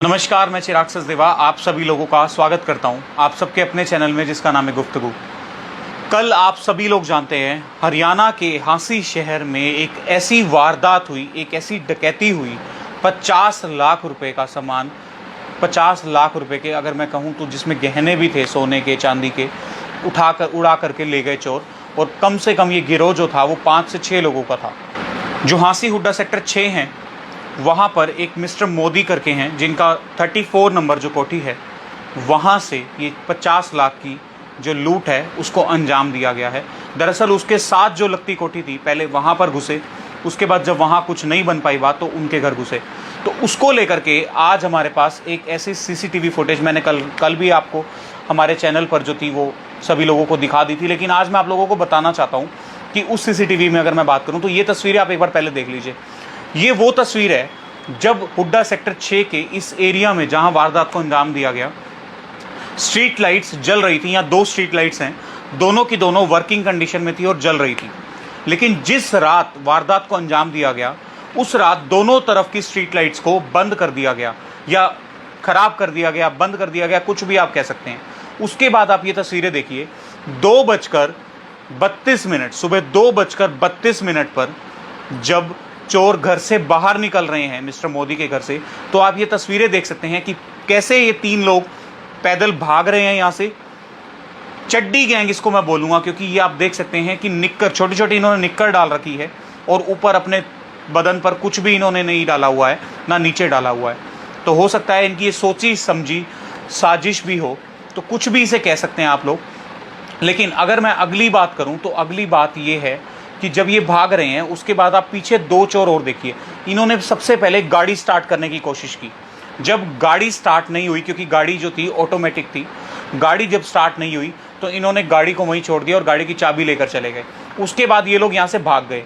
नमस्कार, मैं चिराग सचदेवा आप सभी लोगों का स्वागत करता हूं आप सबके अपने चैनल में जिसका नाम है गुफ्तगू। कल आप सभी लोग जानते हैं हरियाणा के हांसी शहर में एक ऐसी वारदात हुई, एक ऐसी डकैती हुई। 50 लाख रुपए का सामान, 50 लाख रुपए के अगर मैं कहूं तो, जिसमें गहने भी थे सोने के चांदी के, उड़ा करके ले गए चोर। और कम से कम ये गिरोह जो था वो 5 से 6 लोगों का था। जो हांसी हुड्डा सेक्टर 6 हैं वहाँ पर एक मिस्टर मोदी करके हैं, जिनका 34 नंबर जो कोठी है वहाँ से ये 50 लाख की जो लूट है उसको अंजाम दिया गया है। दरअसल उसके साथ जो लगती कोठी थी, पहले वहाँ पर घुसे, उसके बाद जब वहाँ कुछ नहीं बन पाई बात तो उनके घर घुसे। तो उसको लेकर के आज हमारे पास एक ऐसी सीसीटीवी फुटेज मैंने कल भी आपको हमारे चैनल पर जो थी वो सभी लोगों को दिखा दी थी, लेकिन आज मैं आप लोगों को बताना चाहता हूँ कि उस सीसीटीवी में अगर मैं बात करूँ तो ये तस्वीरें आप एक बार पहले देख लीजिए। ये वो तस्वीर है जब हुड्डा सेक्टर 6 के इस एरिया में जहां वारदात को अंजाम दिया गया, स्ट्रीट लाइट्स जल रही थी। यहाँ 2 स्ट्रीट लाइट्स हैं, दोनों की दोनों वर्किंग कंडीशन में थी और जल रही थी। लेकिन जिस रात वारदात को अंजाम दिया गया उस रात दोनों तरफ की स्ट्रीट लाइट्स को बंद कर दिया गया, या खराब कर दिया गया, बंद कर दिया गया, कुछ भी आप कह सकते हैं। उसके बाद आप ये तस्वीरें देखिए, 2:32 सुबह 2:32 पर जब चोर घर से बाहर निकल रहे हैं मिस्टर मोदी के घर से, तो आप ये तस्वीरें देख सकते हैं कि कैसे ये 3 लोग पैदल भाग रहे हैं यहाँ से। चड्डी गैंग इसको मैं बोलूँगा, क्योंकि ये आप देख सकते हैं कि निक्कर, छोटी छोटी इन्होंने निक्कर डाल रखी है और ऊपर अपने बदन पर कुछ भी इन्होंने नहीं डाला हुआ है, ना नीचे डाला हुआ है। तो हो सकता है इनकी ये सोची समझी साजिश भी हो, तो कुछ भी इसे कह सकते हैं आप लोग। लेकिन अगर मैं अगली बात करूँ तो अगली बात ये है कि जब ये भाग रहे हैं उसके बाद आप पीछे 2 चोर और देखिए। इन्होंने सबसे पहले गाड़ी स्टार्ट करने की कोशिश की। जब गाड़ी स्टार्ट नहीं हुई, क्योंकि गाड़ी जो थी ऑटोमेटिक थी, गाड़ी जब स्टार्ट नहीं हुई तो इन्होंने गाड़ी को वहीं छोड़ दिया और गाड़ी की चाबी लेकर चले गए। उसके बाद ये लोग यहाँ से भाग गए।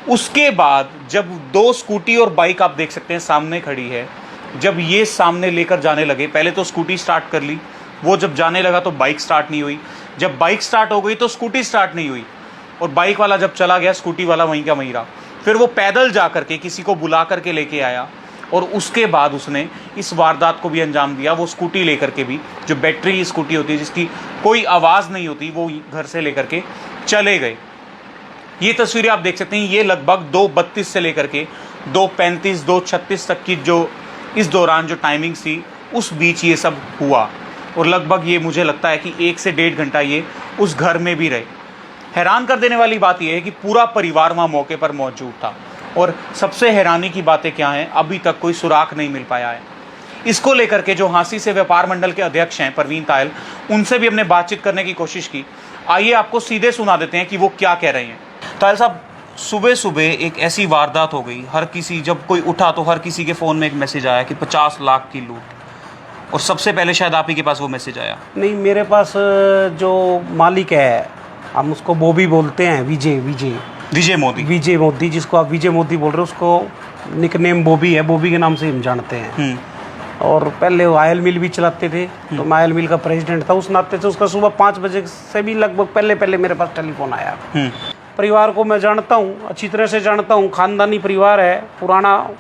उसके बाद जब 2 स्कूटी और बाइक आप देख सकते हैं सामने खड़ी है, जब ये सामने लेकर जाने लगे, पहले तो स्कूटी स्टार्ट कर ली, वो जब जाने लगा तो बाइक स्टार्ट नहीं हुई, जब बाइक स्टार्ट हो गई तो स्कूटी स्टार्ट नहीं हुई, और बाइक वाला जब चला गया स्कूटी वाला वहीं का वहीं रहा। फिर वो पैदल जा करके किसी को बुला करके लेके आया और उसके बाद उसने इस वारदात को भी अंजाम दिया। वो स्कूटी लेकर के भी, जो बैटरी स्कूटी होती है जिसकी कोई आवाज़ नहीं होती, वो घर से लेकर के चले गए। ये तस्वीरें आप देख सकते हैं। ये लगभग 2:32 से लेकर के 2:35 2:36 तक की जो इस दौरान जो टाइमिंग्स थी उस बीच ये सब हुआ, और लगभग ये मुझे लगता है कि 1 से 1.5 घंटा ये उस घर में भी रहे। हैरान कर देने वाली बात यह है कि पूरा परिवार वहाँ मौके पर मौजूद था, और सबसे हैरानी की बातें क्या हैं, अभी तक कोई सुराग नहीं मिल पाया है। इसको लेकर के जो हांसी से व्यापार मंडल के अध्यक्ष हैं परवीन तायल, उनसे भी हमने बातचीत करने की कोशिश की। आइए आपको सीधे सुना देते हैं कि वो क्या कह रहे हैं। तायल साहब, सुबह सुबह एक ऐसी वारदात हो गई, हर किसी, जब कोई उठा तो हर किसी के फ़ोन में एक मैसेज आया कि 50 लाख की लूट, और सबसे पहले शायद आप ही के पास वो मैसेज आया। नहीं, मेरे पास जो मालिक है, हम उसको बॉबी बोलते हैं, विजय मोदी, जिसको आप विजय मोदी बोल रहे हो, उसको निकनेम बॉबी है, बॉबी के नाम से हम जानते हैं। और पहले वो ऑयल मिल भी चलाते थे, तो मैं ऑयल मिल का प्रेसिडेंट था। उस नाते से उसका सुबह 5 बजे से भी लगभग पहले मेरे पास टेलीफोन आया। परिवार को मैं जानता हूँ, अच्छी तरह से जानता हूँ। ख़ानदानी परिवार है, पुराना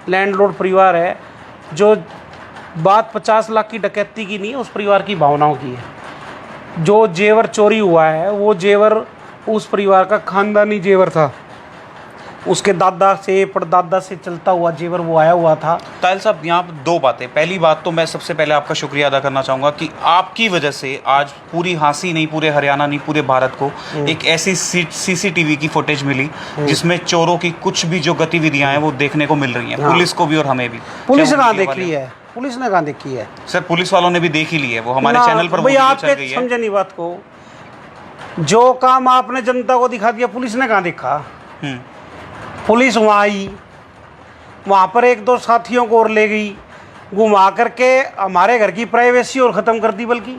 लैंडलॉर्ड परिवार है। जो बात 50 लाख की डकैती की नहीं है, उस परिवार की भावनाओं की है। जो जेवर चोरी हुआ है वो जेवर उस परिवार का खानदानी जेवर था, उसके दादा से परदादा से चलता हुआ जेवर वो आया हुआ था। तायल साहब, यहाँ पर 2 बातें। पहली बात तो मैं सबसे पहले आपका शुक्रिया अदा करना चाहूँगा कि आपकी वजह से आज पूरी हांसी नहीं, पूरे हरियाणा नहीं, पूरे भारत को एक ऐसी सीसीटीवी की फुटेज मिली जिसमें चोरों की कुछ भी जो गतिविधियाँ हैं वो देखने को मिल रही हैं। पुलिस को भी और हमें भी। पुलिस ने कहाँ देख ली है? पुलिस ने कहाँ देखी है सर? पुलिस वालों ने भी देख ही ली है, वो हमारे चैनल पर भाई। आप समझे नहीं बात को। जो काम आपने जनता को दिखा दिया, पुलिस ने कहाँ देखा? पुलिस वहाँ आई, वहाँ पर 1-2 साथियों को और ले गई, घुमा करके हमारे घर की प्राइवेसी और ख़त्म कर दी। बल्कि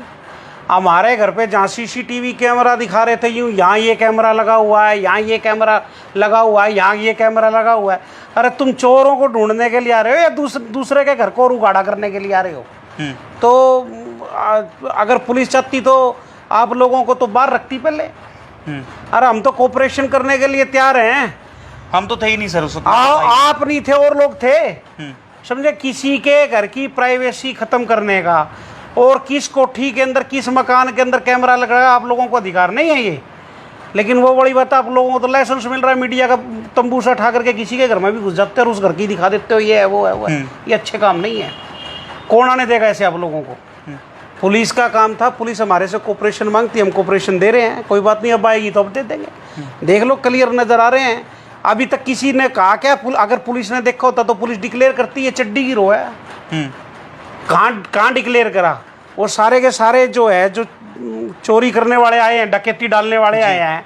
हमारे घर पे जहाँ सीसीटीवी कैमरा दिखा रहे थे, यूँ यहाँ ये कैमरा लगा हुआ है, यहाँ ये कैमरा लगा हुआ है, यहाँ ये कैमरा लगा हुआ है। अरे तुम चोरों को ढूंढने के लिए आ रहे हो या दूसरे के घर को उगाड़ा करने के लिए आ रहे हो? तो अगर पुलिस चाहती तो आप लोगों को तो बाहर रखती पहले। अरे हम तो कोऑपरेशन करने के लिए तैयार हैं। हम तो थे ही नहीं सर उस वक्त। आप नहीं थे और लोग थे। समझे, किसी के घर की प्राइवेसी खत्म करने का और किस कोठी के अंदर किस मकान के अंदर कैमरा लगाया आप लोगों को अधिकार नहीं है ये। लेकिन वो बड़ी बात, आप लोगों को तो लाइसेंस मिल रहा है मीडिया का तंबू से उठा करके किसी के घर में भी घुस जाते हो और उस घर की दिखा देते हो ये है वो है वो है। ये अच्छे काम नहीं है। कौन आने देगा ऐसे आप लोगों को? पुलिस का काम था, पुलिस हमारे से कोऑपरेशन मांगती है, हम कोऑपरेशन दे रहे हैं, कोई बात नहीं, अब आएगी तो अब दे देंगे। देख लो क्लियर नजर आ रहे हैं। अभी तक किसी ने कहा क्या? अगर पुलिस ने देखा होता तो पुलिस डिक्लेयर करती है चड्डी गिरोह है। कहाँ डिक्लेयर करा? वो सारे के सारे जो है, जो चोरी करने वाले आए हैं, डकैती डालने वाले आए हैं,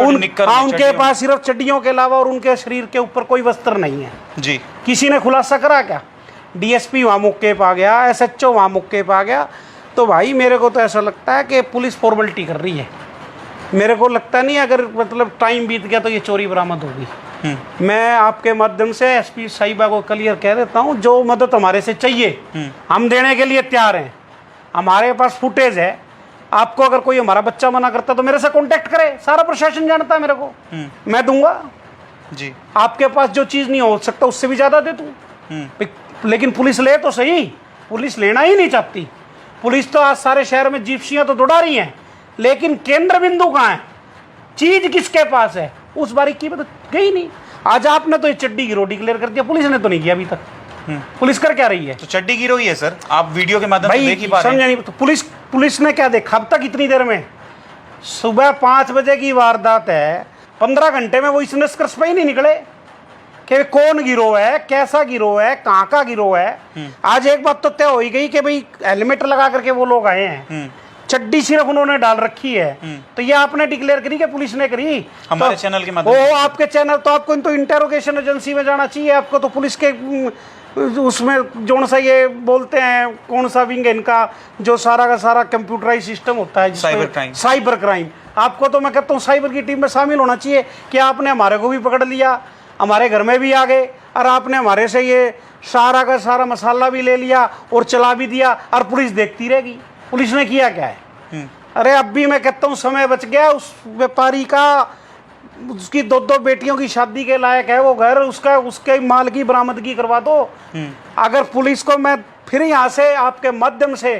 उनके पास सिर्फ चड्डियों के अलावा और उनके शरीर के ऊपर कोई वस्त्र नहीं है जी। किसी ने खुलासा करा क्या? डीएसपी वहाँ मौके पर आ गया, एसएचओ वहाँ मौके पर आ गया। तो भाई मेरे को तो ऐसा लगता है कि पुलिस फॉर्मेलिटी कर रही है। मेरे को लगता नहीं अगर मतलब टाइम बीत गया तो ये चोरी बरामद होगी। मैं आपके माध्यम से एसपी साहिबा को क्लियर कह देता हूँ, जो मदद हमारे से चाहिए हम देने के लिए तैयार हैं। हमारे पास फुटेज है। आपको अगर कोई हमारा बच्चा मना करता तो मेरे से कांटेक्ट करे, सारा प्रशासन जानता है मेरे को, मैं दूंगा जी। आपके पास जो चीज़ नहीं हो सकता उससे भी ज़्यादा दे दूँ। लेकिन पुलिस ले तो सही, पुलिस लेना ही नहीं चाहती। पुलिस तो आज सारे शहर में जिप्सियां तो दौड़ा रही हैं, लेकिन केंद्र बिंदु कहाँ है? चीज किसके पास है? उस बारीकी में तो गई नहीं। आज आपने तो ये चड्डी गिरोह डिक्लेयर कर दिया, पुलिस ने तो नहीं किया अभी तक। पुलिस कर क्या रही है? तो चड्डी गिरोह ही है सर, आप वीडियो के माध्यम से देख ही पा रहे हैं। समझा नहीं तो पुलिस ने क्या देखा अब तक इतनी देर में? सुबह 5 बजे की वारदात है, 15 घंटे में वो इस निष्कर्ष पे ही नहीं निकले कि कौन गिरोह है, कैसा गिरोह है, कहाँ का गिरोह है। आज एक बात तो तय हो ही गई कि भाई हेलमेट लगा करके वो लोग आए हैं, चड्डी सिर्फ उन्होंने डाल रखी है। तो ये आपने डिक्लेयर करी कि पुलिस ने करी? हमारे तो, चैनल के माध्यम से। आपके चैनल तो आपको तो इंटेरोगेशन एजेंसी में जाना चाहिए आपको, तो पुलिस के उसमें जो सा ये बोलते हैं कौन सा विंग है इनका, जो सारा का सारा कंप्यूटराइज सिस्टम होता है, साइबर क्राइम। आपको तो मैं कहता हूँ साइबर की टीम में शामिल होना चाहिए कि आपने हमारे को भी पकड़ लिया, हमारे घर में भी आ गए और आपने हमारे से ये सारा का सारा मसाला भी ले लिया और चला भी दिया और पुलिस देखती रहेगी। पुलिस ने किया क्या है? अरे अब भी मैं कहता हूँ समय बच गया। उस व्यापारी का, उसकी 2 बेटियों की शादी के लायक है वो घर, उसके माल की बरामदगी करवा दो। अगर पुलिस को मैं फिर यहाँ से आपके माध्यम से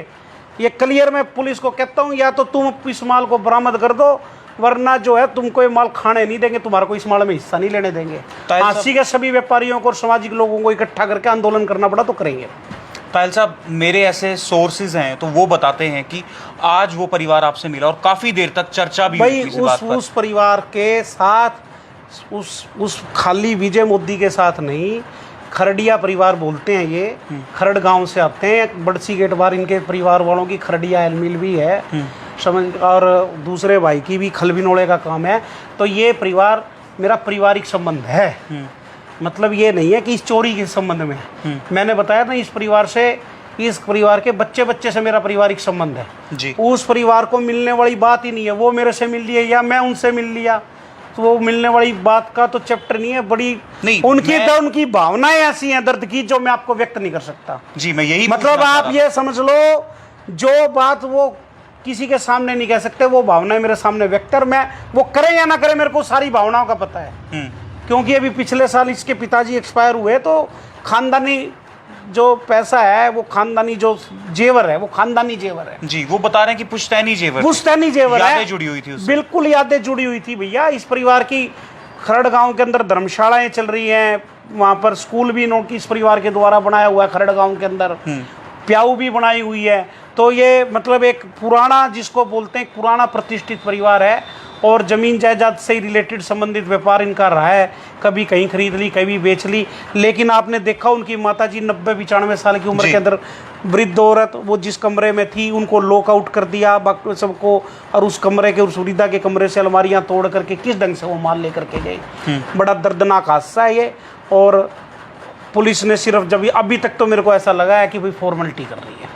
ये क्लियर मैं पुलिस को कहता हूँ, या तो तुम इस माल को बरामद कर दो, वरना जो है तुमको ये माल खाने नहीं देंगे, तुम्हारा को इस माल में हिस्सा नहीं लेने देंगे। आसी के सभी व्यापारियों को और सामाजिक लोगों को इकट्ठा करके आंदोलन करना पड़ा तो करेंगे। ताहिल साहब, मेरे ऐसे सोर्सेज हैं तो वो बताते हैं कि आज वो परिवार आपसे मिला और काफी देर तक चर्चा भी हुई इस बात पर। उस परिवार के साथ, उस खाली विजय मोदी के साथ नहीं, खरडिया परिवार बोलते हैं ये, खरड़ गांव से आते हैं, बड़सी गेट बार इनके परिवार वालों की खरडिया मिल भी है समझ, और दूसरे भाई की भी खलबिनोड़े का काम है। तो ये परिवार मेरा पारिवारिक संबंध है, मतलब ये नहीं है कि इस चोरी के संबंध में। मैंने बताया ना, इस परिवार के बच्चे से मेरा पारिवारिक संबंध है जी। उस परिवार को मिलने वाली बात ही नहीं है, वो मेरे से मिल लिए या मैं उनसे मिल लिया, तो वो मिलने वाली बात का तो चैप्टर नहीं है। बड़ी नहीं, उनकी भावनाएं ऐसी हैं दर्द की जो मैं आपको व्यक्त नहीं कर सकता जी। मैं यही मतलब आप ये समझ लो, जो बात वो किसी के सामने नहीं कह सकते, वो भावनाएं मेरे सामने व्यक्त, और मैं वो करे या ना करे मेरे को सारी भावनाओं का पता है। क्योंकि अभी पिछले साल इसके पिताजी एक्सपायर हुए, तो खानदानी जो पैसा है, वो खानदानी जो जेवर है, वो खानदानी जेवर है जी। वो बता रहे हैं कि पुश्तैनी जेवर यादें जुड़ी हुई थी, बिल्कुल यादें जुड़ी हुई थी भैया। इस परिवार की खरड़ गांव के अंदर धर्मशालाएं चल रही हैं, वहाँ पर स्कूल भी इनकी इस परिवार के द्वारा बनाया हुआ है, खरड़ गांव के अंदर प्याऊ भी बनाई हुई है। तो ये मतलब एक पुराना, जिसको बोलते हैं पुराना प्रतिष्ठित परिवार है, और ज़मीन जायदाद से रिलेटेड संबंधित व्यापार इनका रहा है। कभी कहीं खरीद ली, कभी बेच ली। लेकिन आपने देखा उनकी माताजी 90-95 साल की उम्र के अंदर वृद्ध औरत, वो जिस कमरे में थी उनको लॉकआउट कर दिया बाकी सबको, और उस कमरे के, उस सुविधा के कमरे से अलमारियां तोड़ करके किस ढंग से वो माल लेकर के गए। बड़ा दर्दनाक हादसा है ये। और पुलिस ने सिर्फ जब अभी तक तो मेरे को ऐसा लगा है कि भाई फॉर्मेलिटी कर रही है।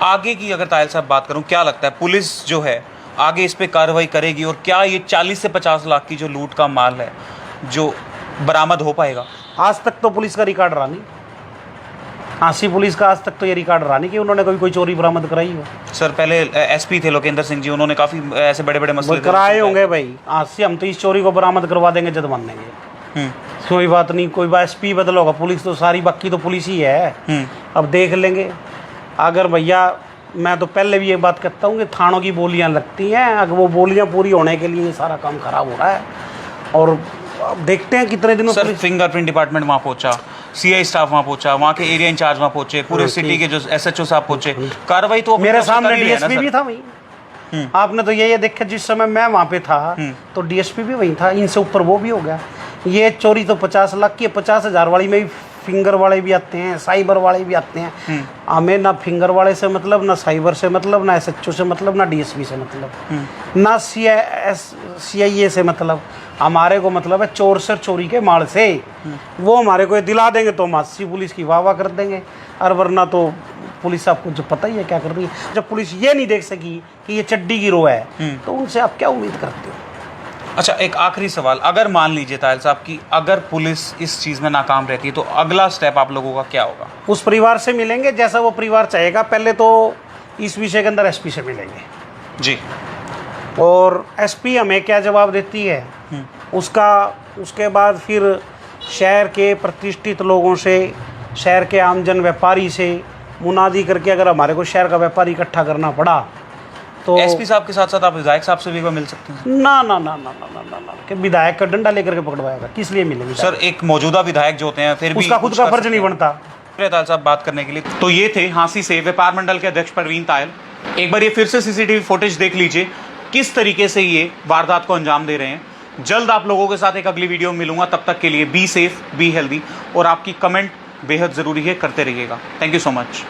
आगे की अगर ताहिल साहब बात करूं, क्या लगता है पुलिस जो है आगे इस पे कार्रवाई करेगी, और क्या ये 40 से 50 लाख की जो लूट का माल है जो बरामद हो पाएगा? आज तक तो पुलिस का रिकॉर्ड रहा नहीं, आसी पुलिस का आज तक तो ये रिकॉर्ड रहा नहीं कि उन्होंने कभी कोई चोरी बरामद कराई हो। सर पहले एसपी थे लोकेंद्र सिंह जी, उन्होंने काफ़ी ऐसे बड़े बड़े मसले कराए होंगे भाई। आज से हम तो इस चोरी को बरामद करवा देंगे जब मान लेंगे। कोई बात नहीं, कोई बात एसपी बदल होगा, पुलिस तो सारी बाकी तो पुलिस ही है। अब देख लेंगे। अगर भैया मैं तो पहले भी ये बात कहता हूँ कि थानों की बोलियाँ लगती हैं, अगर वो बोलियाँ पूरी होने के लिए ये सारा काम खराब हो रहा है। और अब देखते हैं कितने दिनों सर फिंगरप्रिंट डिपार्टमेंट वहाँ पहुँचा, सीआई स्टाफ वहाँ पहुँचा, वहाँ के एरिया इंचार्ज वहाँ पहुँचे, पूरे सिटी के जो एसएचओ साहब पहुँचे, कार्रवाई तो मेरे सामने डीएसपी भी था वहीं। आपने तो ये देखा जिस समय मैं वहाँ पे था तो डीएसपी भी वहीं था, इनसे ऊपर वो भी हो गया। ये चोरी तो 50 लाख की, 50,000 वाली में भी फिंगर वाले भी आते हैं, साइबर वाले भी आते हैं। हमें ना फिंगर वाले से मतलब, ना साइबर से मतलब, ना एसएचओ से मतलब, ना डीएसपी से मतलब, ना सीआईए से मतलब। हमारे को मतलब है चोर से चोरी के माल से। वो हमारे को ये दिला देंगे तो हम अस्सी पुलिस की वाह वाह कर देंगे, और वरना तो पुलिस आपको जो पता ही है क्या कर रही है। जब पुलिस ये नहीं देख सकी कि ये चड्डी गिरोह है तो उनसे आप क्या उम्मीद करते हो। अच्छा, एक आखिरी सवाल, अगर मान लीजिए ताहिल साहब की अगर पुलिस इस चीज़ में नाकाम रहती है तो अगला स्टेप आप लोगों का क्या होगा? उस परिवार से मिलेंगे जैसा वो परिवार चाहेगा। पहले तो इस विषय के अंदर एसपी से मिलेंगे जी, और एसपी हमें क्या जवाब देती है उसके बाद फिर शहर के प्रतिष्ठित लोगों से, शहर के आमजन व्यापारी से मुनादी करके अगर हमारे को शहर का व्यापारी इकट्ठा करना पड़ा तो एसपी साहब के साथ साथ आप विधायक साहब से भी मिल सकते हैं। ना ना ना ना ना ना ना ना कि विधायक का डंडा लेकर के पकड़वाएगा, किस लिए मिलेंगे सर? एक मौजूदा विधायक जो होते हैं फिर भी उसका खुद का फर्ज नहीं बनता। ताहिल साहब बात करने के लिए तो ये थे हांसी से व्यापार मंडल के अध्यक्ष परवीन तायल। एक बार ये फिर से सीसीटीवी फुटेज देख लीजिए किस तरीके से ये वारदात को अंजाम दे रहे हैं। जल्द आप लोगों के साथ एक अगली वीडियो में मिलूंगा, तब तक के लिए बी सेफ, बी हेल्दी, और आपकी कमेंट बेहद जरूरी है, करते रहिएगा। Thank you so much.